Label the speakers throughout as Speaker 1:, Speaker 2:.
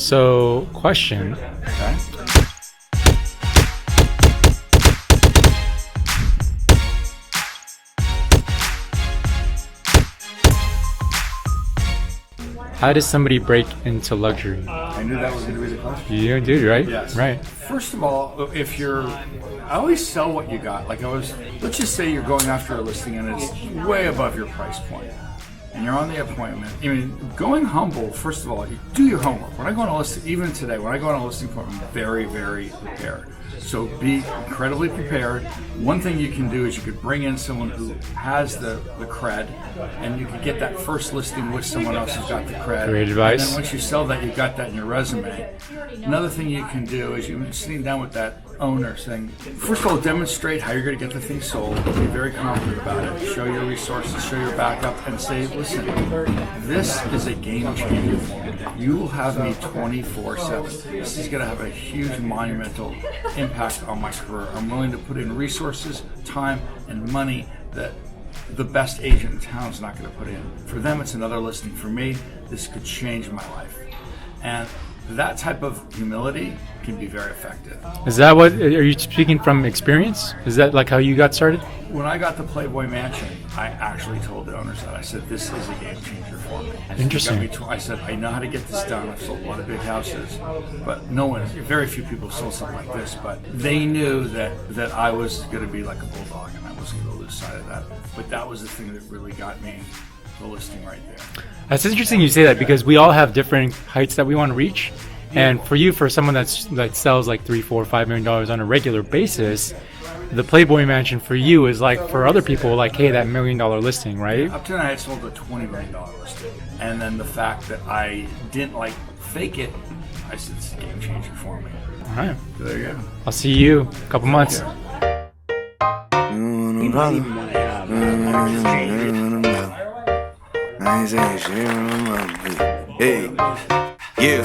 Speaker 1: So, question.
Speaker 2: Okay.
Speaker 1: How does somebody break into luxury?
Speaker 2: I knew that was going to be the question.
Speaker 1: You did, right?
Speaker 2: Yes.
Speaker 1: Right.
Speaker 2: First of all, I always sell what you got. Let's just say you're going after a listing and it's way above your price point, and you're on the appointment. I mean, going humble. First of all, you do your homework. When I go on a listing, even today, when I go on a listing appointment, I'm very, very prepared. So be incredibly prepared. One thing you can do is you could bring in someone who has the cred, and you could get that first listing with someone else who's got the cred.
Speaker 1: Great advice.
Speaker 2: And then once you sell that, you've got that in your resume. Another thing you can do is you're sitting down with that owner saying, first of all, demonstrate how you're going to get the thing sold. Be very confident about it. Show your resources, show your backup, and say, listen, this is a game changer for me. You will have me 24/7. This is going to have a huge monumental impact on my career. I'm willing to put in resources, time, and money that the best agent in town is not going to put in. For them, it's another listing. For me, this could change my life. And that type of humility can be very effective.
Speaker 1: Is that what, are you speaking from experience? Is that like how you got started?
Speaker 2: When I got the Playboy Mansion, I actually told the owners that. I said, this is a game changer for me.
Speaker 1: Interesting.
Speaker 2: I said, I know how to get this done. I've sold a lot of big houses, but very few people sold something like this, but they knew that I was going to be like a bulldog and I wasn't going to lose sight of that. But that was the thing that really got me the listing right there.
Speaker 1: That's interesting you say that, because we all have different heights that we want to reach. And for you, for someone that sells like $3, $4, $5 million on a regular basis, the Playboy Mansion for you is like for other people, like, hey, that $1 million listing, right?
Speaker 2: Up to now, I sold a $20 million listing. And then the fact that I didn't fake it, I said, it's a game changer for me.
Speaker 1: All right.
Speaker 2: So there you go.
Speaker 1: I'll see you in a couple months.
Speaker 3: Hey, yeah.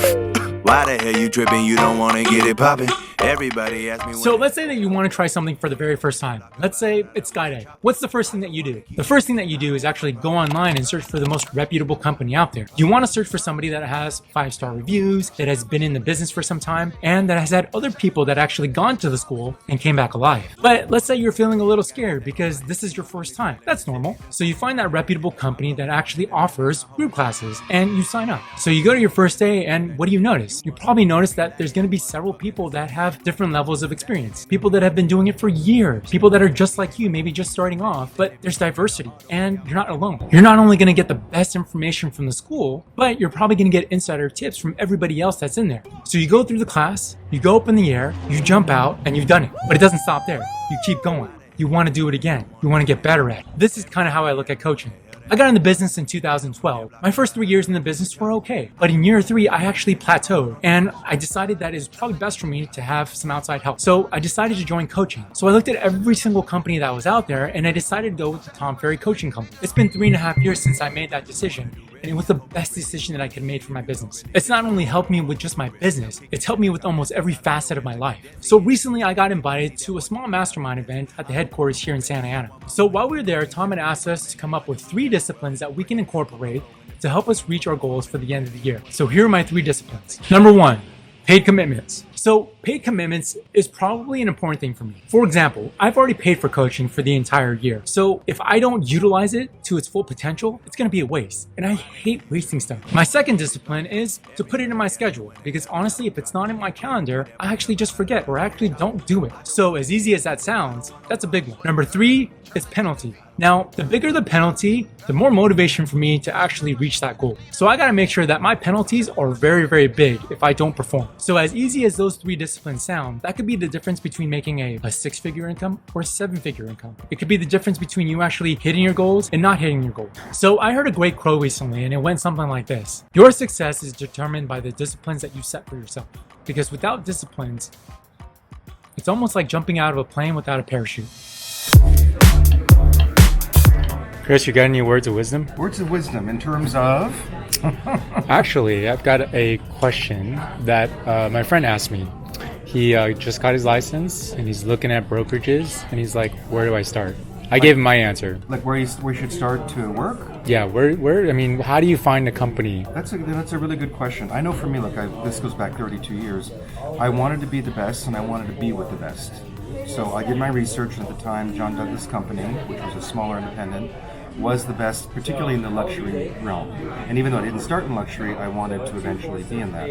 Speaker 3: Why the hell you tripping? You don't want to get it popping. Everybody ask me.
Speaker 4: So let's say that you want to try something for the very first time. Let's say it's skydiving. What's the first thing that you do? The first thing that you do is actually go online and search for the most reputable company out there. You want to search for somebody that has 5-star reviews, that has been in the business for some time, and that has had other people that actually gone to the school and came back alive. But let's say you're feeling a little scared because this is your first time. That's normal. So you find that reputable company that actually offers group classes and you sign up. So you go to your first day, and what do you notice? You probably notice that there's going to be several people that have different levels of experience. People that have been doing it for years. People that are just like you, maybe just starting off, but there's diversity and you're not alone. You're not only going to get the best information from the school, but you're probably going to get insider tips from everybody else that's in there. So you go through the class, you go up in the air, you jump out, and you've done it. But it doesn't stop there. You keep going. You want to do it again. You want to get better at it. This is kind of how I look at coaching. I got in the business in 2012. My first 3 years in the business were okay. But in year 3, I actually plateaued. And I decided that it was probably best for me to have some outside help. So I decided to join coaching. So I looked at every single company that was out there, and I decided to go with the Tom Ferry coaching company. It's been 3.5 years since I made that decision. And it was the best decision that I could make for my business. It's not only helped me with just my business, it's helped me with almost every facet of my life. So recently I got invited to a small mastermind event at the headquarters here in Santa Ana. So while we were there, Tom had asked us to come up with 3 disciplines that we can incorporate to help us reach our goals for the end of the year. So here are my 3 disciplines. Number 1, paid commitments. So paid commitments is probably an important thing for me. For example, I've already paid for coaching for the entire year. So if I don't utilize it to its full potential, it's going to be a waste. And I hate wasting stuff. My second discipline is to put it in my schedule. Because honestly, if it's not in my calendar, I actually just forget or I actually don't do it. So as easy as that sounds, that's a big one. Number 3 is penalty. Now, the bigger the penalty, the more motivation for me to actually reach that goal. So I got to make sure that my penalties are very, very big if I don't perform. So as easy as those 3 disciplines sound, that could be the difference between making a 6-figure income or a 7-figure income. It could be the difference between you actually hitting your goals and not hitting your goals. So I heard a great quote recently, and it went something like this. Your success is determined by the disciplines that you set for yourself. Because without disciplines, it's almost like jumping out of a plane without a parachute.
Speaker 1: Chris, you got any words of wisdom?
Speaker 5: Words of wisdom in terms of?
Speaker 1: Actually, I've got a question that my friend asked me. He just got his license and he's looking at brokerages and he's like, where do I start? I gave him my answer.
Speaker 5: Like where we should start to work?
Speaker 1: Yeah, where? I mean, how do you find a company?
Speaker 5: That's a really good question. I know for me, look, this goes back 32 years. I wanted to be the best, and I wanted to be with the best. So I did my research, and at the time, John Douglas Company, which was a smaller independent, was the best, particularly in the luxury realm. And even though I didn't start in luxury, I wanted to eventually be in that.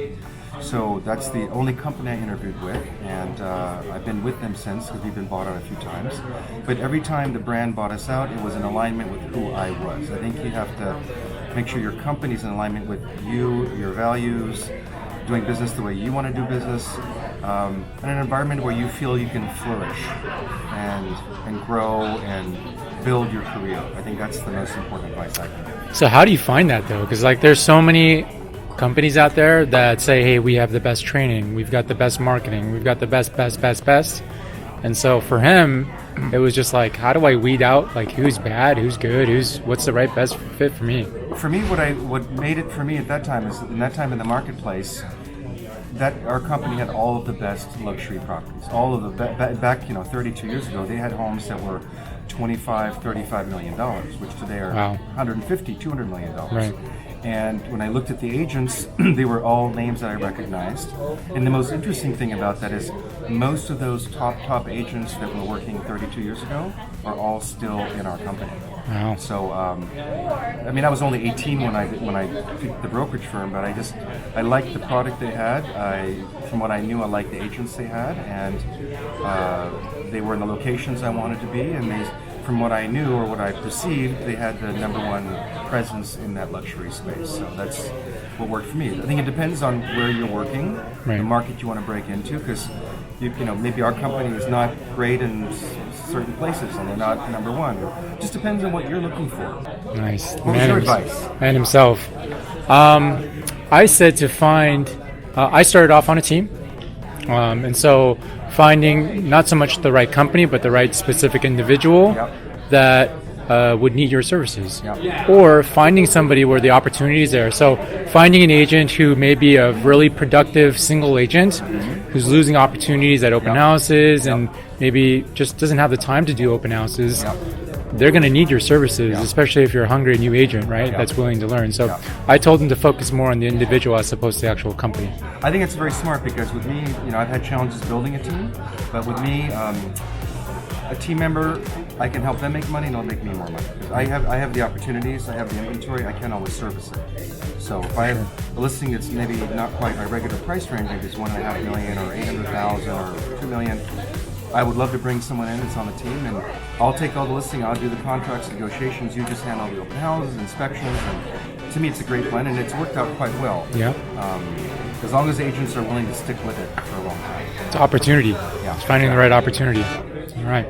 Speaker 5: So that's the only company I interviewed with, and I've been with them since because we've been bought out a few times. But every time the brand bought us out, it was in alignment with who I was. I think you have to make sure your company's in alignment with you, your values, doing business the way you want to do business, and an environment where you feel you can flourish and grow and build your career. I think that's the most important advice I can give.
Speaker 1: So how do you find that though? Because like there's so many companies out there that say, hey, we have the best training, we've got the best marketing, we've got the best. And so for him, it was just like, how do I weed out like who's bad, who's good, what's the right best fit for me?
Speaker 5: For me, what made it for me at that time is in that time in the marketplace, that our company had all of the best luxury properties. All of the back 32 years ago, they had homes that were $25-35 million, which today are $150-200 million.
Speaker 1: Right.
Speaker 5: And when I looked at the agents, they were all names that I recognized. And the most interesting thing about that is most of those top agents that were working 32 years ago are all still in our company.
Speaker 1: Wow.
Speaker 5: So, I mean, I was only 18 when I picked the brokerage firm, but I liked the product they had. From what I knew, I liked the agents they had, and they were in the locations I wanted to be, and from what I knew or what I perceived, they had the number one presence in that luxury space. So that's what worked for me. I think it depends on where you're working,
Speaker 1: right,
Speaker 5: the market you want to break into, because maybe our company is not great in certain places and they're not number one. It just depends on what you're looking for.
Speaker 1: Nice.
Speaker 5: What was your advice?
Speaker 1: Man himself. I said to find. I started off on a team, and so finding not so much the right company, but the right specific individual that would need your services, or finding somebody where the opportunity is there. So finding an agent who may be a really productive single agent who's losing opportunities at open houses and maybe just doesn't have the time to do open houses. They're going to need your services, especially if you're a hungry new agent, right? That's willing to learn. So I told them to focus more on the individual as opposed to the actual company.
Speaker 5: I think it's very smart because with me, I've had challenges building a team, but with me, a team member, I can help them make money and they'll make me more money. I have the opportunities, I have the inventory, I can't always service it. So if I have a listing that's maybe not quite my regular price range, maybe it's $1.5 million or $800,000 or $2 million, I would love to bring someone in that's on the team, and I'll take all the listing, I'll do the contracts, negotiations, you just handle the open houses, inspections, and to me it's a great plan, and it's worked out quite well.
Speaker 1: Yeah.
Speaker 5: As long as agents are willing to stick with it for a long time.
Speaker 1: It's opportunity. It's finding the right opportunity. All right.